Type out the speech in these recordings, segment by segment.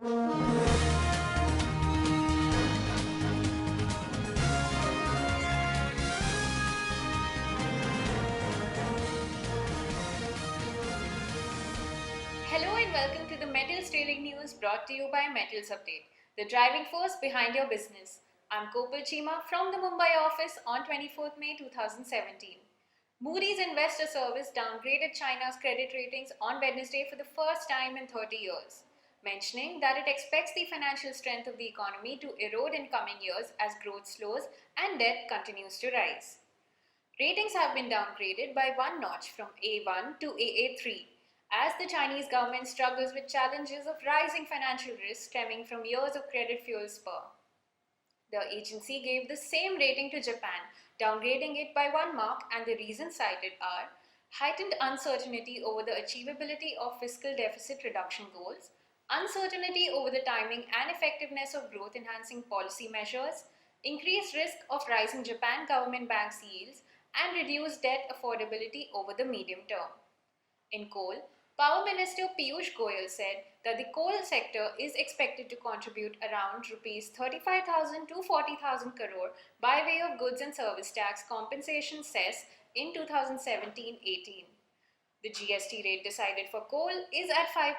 Hello and welcome to the Metals Trading News brought to you by Metals Update, the driving force behind your business. I'm Kopal Chima from the Mumbai office on 24th May 2017. Moody's Investor Service downgraded China's credit ratings on Wednesday for the first time in 30 years, mentioning that it expects the financial strength of the economy to erode in coming years as growth slows and debt continues to rise. Ratings have been downgraded by one notch from A1 to AA3 as the Chinese government struggles with challenges of rising financial risk stemming from years of credit fuel spur. The agency gave the same rating to Japan, downgrading it by one mark, and the reasons cited are heightened uncertainty over the achievability of fiscal deficit reduction goals, uncertainty over the timing and effectiveness of growth enhancing policy measures, increased risk of rising Japan government banks yields, and reduced debt affordability over the medium term. In coal, Power Minister Piyush Goyal said that the coal sector is expected to contribute around Rs 35,000 to 40,000 crore by way of goods and service tax compensation cess in 2017-18. The GST rate decided for coal is at 5%.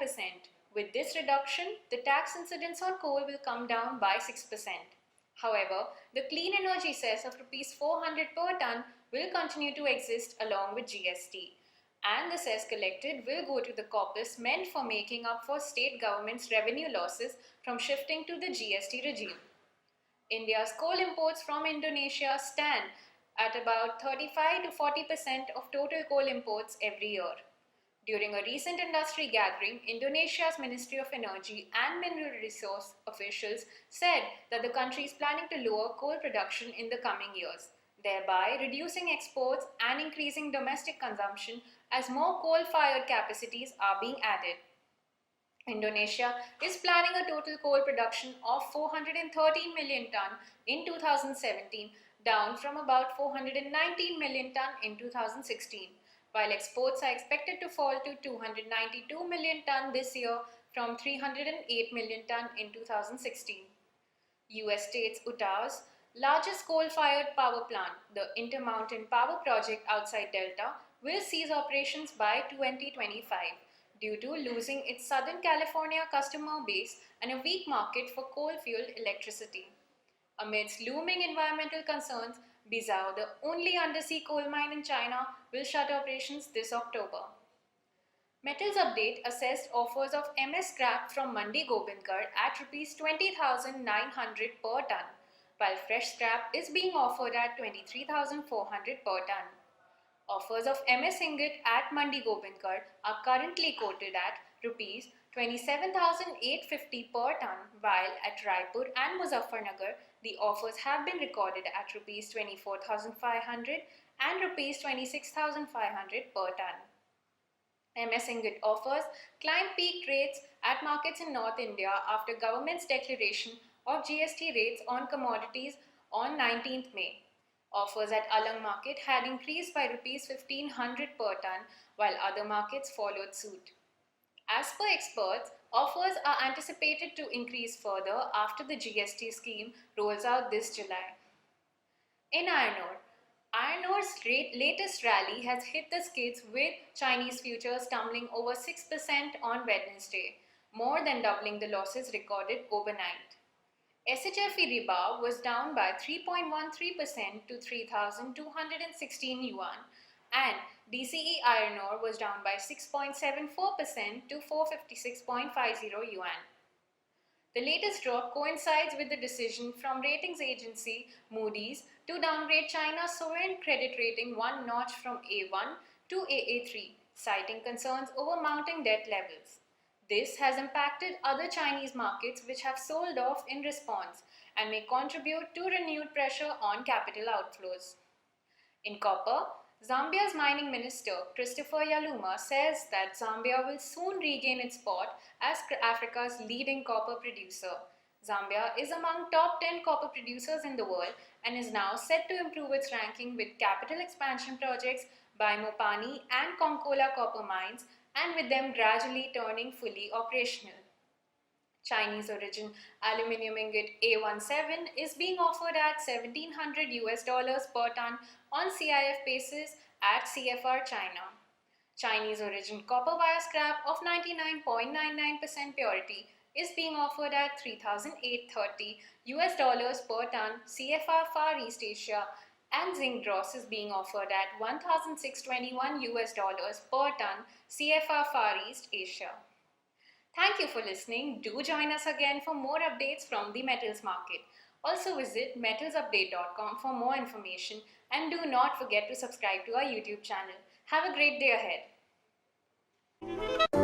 With this reduction, the tax incidence on coal will come down by 6%. However, the clean energy cess of Rs 400 per ton will continue to exist along with GST, and the cess collected will go to the corpus meant for making up for state governments' revenue losses from shifting to the GST regime. India's coal imports from Indonesia stand at about 35 to 40% of total coal imports every year. During a recent industry gathering, Indonesia's Ministry of Energy and Mineral Resource officials said that the country is planning to lower coal production in the coming years, thereby reducing exports and increasing domestic consumption as more coal-fired capacities are being added. Indonesia is planning a total coal production of 413 million ton in 2017, down from about 419 million ton in 2016, while exports are expected to fall to 292 million ton this year from 308 million ton in 2016. US states Utah's largest coal-fired power plant, the Intermountain Power Project outside Delta, will cease operations by 2025 due to losing its Southern California customer base and a weak market for coal-fueled electricity. Amidst looming environmental concerns, Bizao, the only undersea coal mine in China, will shut operations this October. Metals Update assessed offers of MS scrap from Mandi Gobindgarh at Rs 20,900 per ton, while fresh scrap is being offered at 23,400 per ton. Offers of MS ingot at Mandi Gobindgarh are currently quoted at Rs 27,850 per ton, while at Raipur and Muzaffarnagar the offers have been recorded at Rs 24,500 and Rs 26,500 per ton. MS ingot offers climbed peak rates at markets in North India after government's declaration of GST rates on commodities on 19th May. Offers at Alang market had increased by Rs 1,500 per ton, while other markets followed suit. As per experts, offers are anticipated to increase further after the GST scheme rolls out this July. In iron ore's latest rally has hit the skids with Chinese futures tumbling over 6% on Wednesday, more than doubling the losses recorded overnight. SHFE rebar was down by 3.13% to 3,216 yuan, and DCE iron ore was down by 6.74% to 456.50 yuan. The latest drop coincides with the decision from ratings agency Moody's to downgrade China's sovereign credit rating one notch from A1 to AA3, citing concerns over mounting debt levels. This has impacted other Chinese markets which have sold off in response and may contribute to renewed pressure on capital outflows. In copper, Zambia's mining minister Christopher Yaluma says that Zambia will soon regain its spot as Africa's leading copper producer. Zambia is among top 10 copper producers in the world and is now set to improve its ranking with capital expansion projects by Mopani and Konkola copper mines, and with them gradually turning fully operational. Chinese origin aluminium ingot A17 is being offered at 1700 US dollars per ton on CIF basis at CFR China. Chinese origin copper wire scrap of 99.99% purity is being offered at 3,830 US dollars per ton CFR Far East Asia, and zinc dross is being offered at 1,621 US dollars per ton CFR Far East Asia. Thank you for listening. Do join us again for more updates from the metals market. Also visit metalsupdate.com for more information, and do not forget to subscribe to our YouTube channel. Have a great day ahead.